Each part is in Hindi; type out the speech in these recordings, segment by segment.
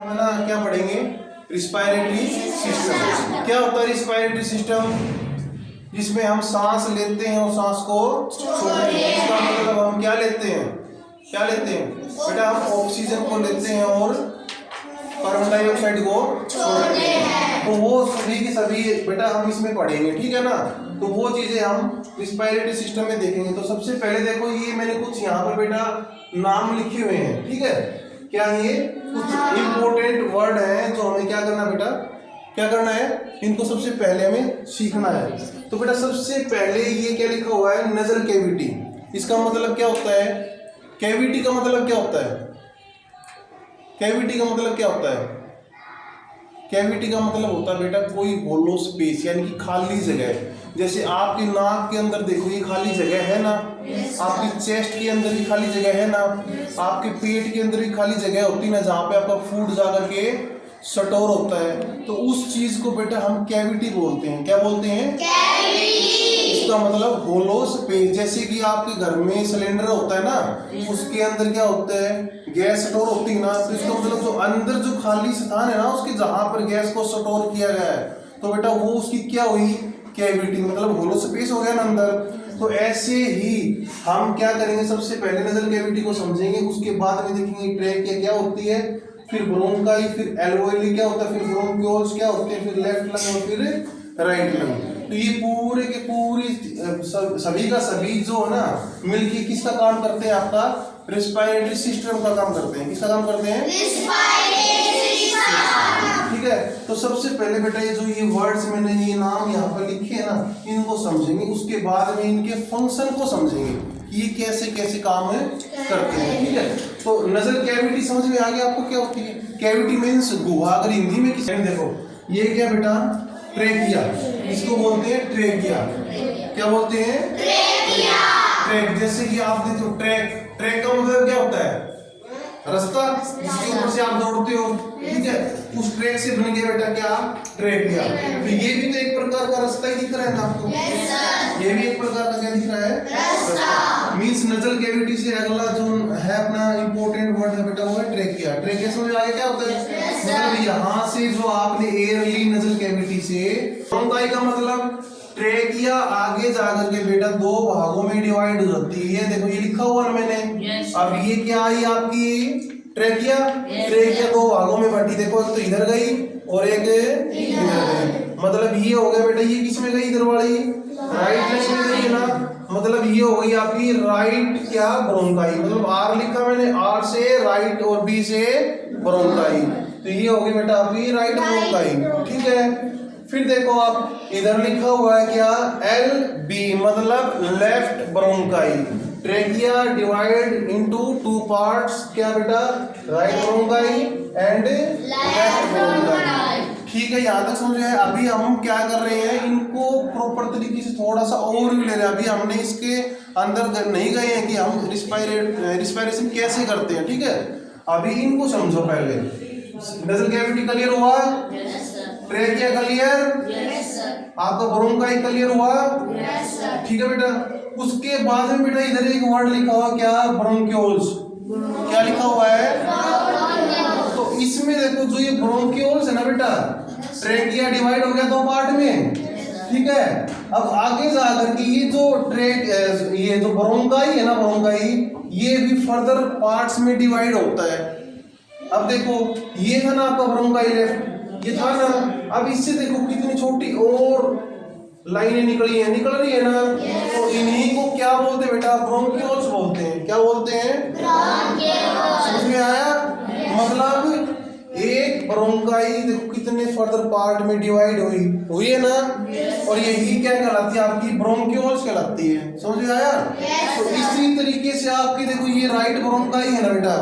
है ना, क्या पढ़ेंगे? Respiratory system. क्या होता है रिस्पायरेटरी सिस्टम? जिसमें हम सांस लेते हैं और सांस को छोड़ते हैं। इसका मतलब हम क्या लेते हैं? क्या लेते हैं बेटा? हम ऑक्सीजन को लेते हैं और कार्बन डाइऑक्साइड को छोड़ते हैं। तो वो सभी की सभी बेटा हम इसमें पढ़ेंगे, ठीक है ना। तो वो चीजें हम रिस्पायरेटरी सिस्टम में देखेंगे। तो सबसे पहले देखो, ये मैंने कुछ यहाँ पर बेटा नाम लिखे हुए हैं, ठीक है। क्या ये कुछ इंपॉर्टेंट वर्ड है जो हमें क्या करना बेटा, क्या करना है, इनको सबसे पहले हमें सीखना है। तो बेटा सबसे पहले ये क्या लिखा हुआ है? Nasal cavity. इसका मतलब क्या होता है? कैविटी का मतलब क्या होता है? कैविटी का मतलब क्या होता है? कैविटी का मतलब होता है बेटा कोई होलो स्पेस, यानी कि खाली जगह। जैसे आपकी नाक के अंदर देखो, ये खाली जगह है ना। आपकी चेस्ट के अंदर भी खाली जगह है ना। आपके पेट के अंदर भी खाली जगह होती है ना, जहाँ पे आपका फूड जाकर के स्टोर होता है। तो उस चीज को बेटा हम कैविटी बोलते हैं। क्या बोलते हैं? इसका मतलब होलो स्पेस। जैसे कि आपके घर में सिलेंडर होता है ना, उसके अंदर क्या होता है? गैस स्टोर होती है ना। तो इसका मतलब जो अंदर जो खाली स्थान है ना, उसके जहां पर गैस को स्टोर किया गया है, तो बेटा वो उसकी क्या हुई? कैविटी, मतलब होलो स्पेस हो गया ना अंदर। तो ऐसे ही हम क्या करेंगे, सबसे पहले नजल कैविटी को समझेंगे, उसके बाद में देखेंगे ट्रैकिया क्या होती है, फिर ब्रोंकाई, फिर एल्वेओली क्या होता है, फिर ब्रोंक्यूल्स क्या होते हैं, फिर लेफ्ट लंग और फिर राइट लंग। तो ये पूरे के पूरी सभी का सभी जो है ना मिलके किसका काम करते हैं? आपका रिस्पायरेटरी सिस्टम का काम करते हैं। किसका काम करते हैं? ठीक है। तो सबसे पहले बेटा ये जो ये वर्ड्स मैंने ये नाम यहाँ पर लिखे हैं ना, इनको समझेंगे। उसके बाद में इनके फंक्शन को समझेंगे, ये कैसे कैसे काम करते हैं, ठीक है। तो नजल कैविटी समझ में आ गया आपको क्या होती है? कैविटी मीन्स गुहा। अगर हिंदी में किसी ने देखो, ये क्या बेटा? ट्रेकिया। इसको बोलते हैं ट्रेकिया। क्या बोलते हैं? ट्रैक। जैसे कि आप देखो ट्रैक, ट्रैक का मतलब क्या होता है? रास्ता, जिसके ऊपर से आप दौड़ते हो, ठीक है। उस ट्रैक से बन गया बेटा क्या? ट्रेकिया। तो ये भी तो एक प्रकार का रास्ता ही दिख रहा है ना आपको? ये भी एक प्रकार का क्या दिख रहा है? रास्ता। मींस नजल कैविटी से अगला जो है अपना इंपॉर्टेंट वर्ड है बेटा, वो है ट्रेकिया। ट्रेकिया समझ आगे क्या होता है? मतलब यहाँ से जो आपने एयर ली नजल कैविटी से, ब्रोंकाई का मतलब ट्रेकिया आगे जाकर के बेटा दो भागों में डिवाइड हो जाती है। देखो ये लिखा हुआ है मैंने। अब ये क्या आई आपकी? ट्रेकिया। ट्रेकिया दो भागों में बटी। देखो एक तो इधर गई और एक इधर गई। मतलब ये हो गया बेटा, ये किस में गई? इधर वाली राइट लेग में गई है ना। मतलब ये हो गई आपकी राइट क्या? ब्रोंकाई। मतलब आर लिखा मैंने, आर से राइट और बी से ब्रोंकाई। तो ये हो गई बेटा आपकी राइट ब्रोंकाई, ठीक है। फिर देखो आप इधर लिखा हुआ है क्या? एल बी, मतलब left bronchi. Trachea divide into two parts, क्या बेटा? Right bronchi and left bronchi. ठीक है, यहाँ तक समझ गए। अभी हम क्या कर रहे हैं, इनको प्रॉपर तरीके से थोड़ा सा ओवरव्यू ले रहे हैं। अभी हमने इसके अंदर नहीं गए हैं कि हम रिस्पायरेशन कैसे करते हैं, ठीक है। अभी इनको समझो पहले। नजल कैविटी क्लियर हुआ? Trachea clear? आपका ब्रोंकाई क्लियर हुआ? ठीक है बेटा। उसके बाद में बेटा इधर एक वर्ड लिखा हुआ क्या? ब्रोंक्यूल्स। क्या लिखा हुआ है? तो इसमें देखो जो ये ब्रोंक्यूल्स है ना बेटा, ट्रेकिया डिवाइड हो गया दो पार्ट में, ठीक है। अब आगे जाकर के ये जो ये जो ब्रोंकाई है ना, ब्रोंकाई ये भी फर्दर पार्ट्स में डिवाइड होता है। अब देखो ये था ना आपका ब्रोंकाई लेफ्ट, ये था ना। अब इससे देखो कितनी छोटी और लाइनें निकल रही है ना। तो इन्हीं को क्या बोलते हैं बेटा? ब्रोंक्यूल्स बोलते हैं। क्या बोलते हैं? समझ में आया? मतलब एक ब्रोंकाई देखो कितने फर्दर पार्ट में डिवाइड हुई है ना, और यही क्या कहलाती है? आपकी ब्रोंक्यूल्स कहलाती है। समझ में आया? तो इसी तरीके से आपकी देखो ये राइट ब्रोंकाई है ना बेटा,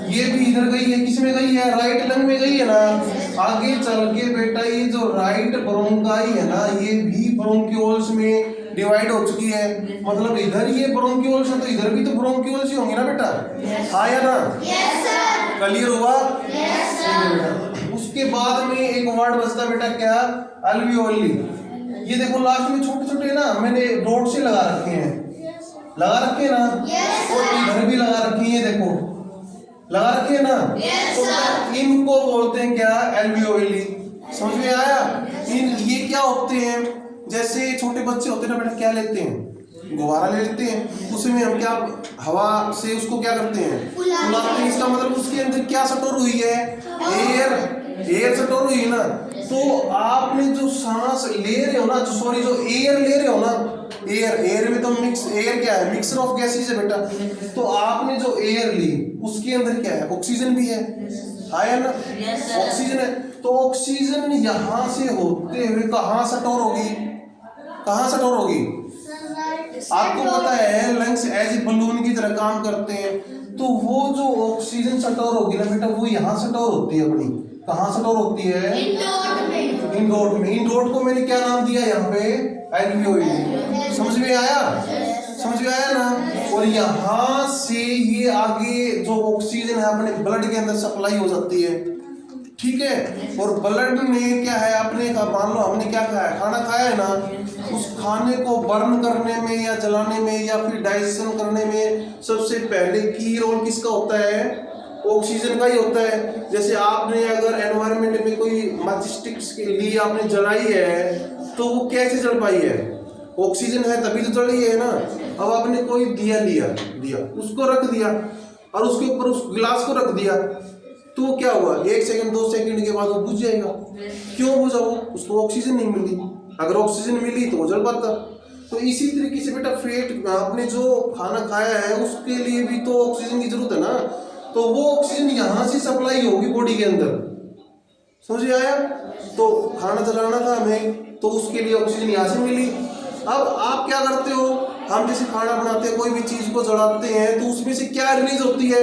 ये भी इधर गई है, किस में गई है? राइट लंग में गई है ना। आगे चल के बेटा ये जो राइट ब्रोंकाई है ना, ये भी ब्रोंक्यूल्स में डिवाइड हो चुकी है। मतलब इधर ये ब्रोंक्यूल्स है तो इधर भी तो ब्रोंक्यूल्स ही होंगे ना बेटा। हाँ या ना? क्लियर हुआ? उसके बाद में एक वर्ड बचता बेटा क्या? अल्वियोली। ये देखो लास्ट में छोटे छोटे ना मैंने डॉट से लगा रखे हैं ना, और इधर भी लगा रखी है। देखो लगा रखे ना। तो बेटा इनको बोलते हैं क्या, एल्वियोली। समझ में आया। ये क्या होते हैं, जैसे छोटे बच्चे होते हैं ना बेटा, क्या लेते हैं, गुब्बारा ले लेते हैं, उसमें हम क्या हवा से उसको क्या करते हैं, फुलाते हैं। इसका मतलब उसके अंदर क्या स्टोर हुई है, एयर स्टोर हुई ना। तो आपने जो सांस ले रहे हो ना, सॉरी जो एयर ले रहे हो ना, एयर में तो मिक्स, एयर क्या है, मिक्सर ऑफ गैसेस है बेटा। तो आपने जो एयर ली उसके अंदर क्या है, ऑक्सीजन भी है ना, ऑक्सीजन है। तो ऑक्सीजन यहाँ से होते हुए कहाँ स्टोर होगी, कहाँ स्टोर होगी, आपको पता है लंग्स एज ए बलून की तरह काम करते हैं। तो वो जो ऑक्सीजन स्टोर होगी ना बेटा, वो यहाँ स्टोर होती है अपनी, कहाँ स्टोर होती है, इंडोट में। इंडोट को मैंने क्या नाम दिया यहाँ पे, एल्वियोली। समझ में आया, समझ में आया ना। और यहाँ से ये आगे जो ऑक्सीजन है अपने ब्लड के अंदर सप्लाई हो जाती है, ठीक है। और ब्लड में क्या है, अपने का मान लो हमने क्या खाया, खाना खाया है ना, उस खाने को बर्न करने में या जलाने में या फिर डाइजेशन करने में सबसे पहले की रोल किसका होता है, ऑक्सीजन का ही होता है। जैसे आपने अगर एनवायरनमेंट में कोई मैचस्टिक्स के लिए आपने जलाई है, तो वो कैसे जल पाई है, ऑक्सीजन है तभी तो जली है ना। अब आपने कोई दिया उसको रख दिया और उसके ऊपर उस गिलास को रख दिया, तो क्या हुआ, 1 सेकंड 2 सेकंड के बाद वो बुझ जाएगा। क्यों बुझा, वो उसको ऑक्सीजन नहीं मिली। अगर ऑक्सीजन मिली तो वो जल पाता। तो इसी तरीके से बेटा फेट, आपने जो खाना खाया है उसके लिए भी तो ऑक्सीजन की जरूरत है ना। तो वो ऑक्सीजन यहाँ से सप्लाई होगी बॉडी के अंदर, समझ आया। तो खाना जलाना था हमें, तो उसके लिए ऑक्सीजन यहाँ से मिली। अब आप क्या करते हो, हम जैसे खाना बनाते हैं, कोई भी चीज को जलाते हैं, तो उसमें से क्या रिलीज होती है,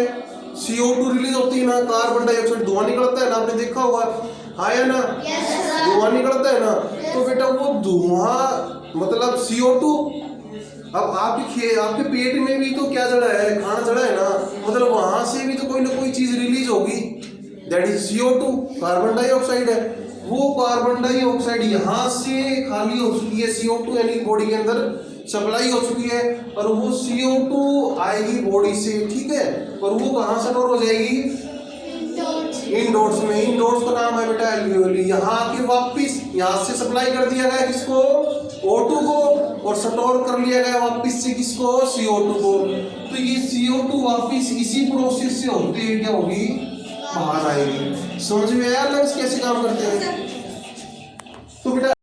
CO2 रिलीज होती है ना, कार्बन डाइऑक्साइड धुआं निकलता है ना, आपने देखा होगा, है ना, धुआं निकलता है ना। तो बेटा वो धुआं मतलब CO2। अब आपके पेट में भी तो क्या जड़ा है, खाना जड़ा है ना, मतलब वहां से भी तो कोई ना कोई चीज रिलीज होगी, that is CO2, carbon dioxide है। वो कार्बन डाइऑक्साइड यहाँ से खाली हो चुकी है, CO2 यानी बॉडी के अंदर सप्लाई हो चुकी है, और वो CO2 आएगी बॉडी से, ठीक है। और वो कहाँ स्टोर हो जाएगी, इंडोर्स में। इंडोर्स का नाम है बेटा एल्वियोली। यहाँ आके वापिस यहाँ से सप्लाई कर दिया गया किसको, O2 को, और स्टोर कर लिया गया वापिस से किसको, CO2 को। तो ये CO2 वापिस इसी प्रोसेस से होते हुए क्या होगी, बाहर आएगी। समझ में आया लंग्स कैसे काम करते हैं।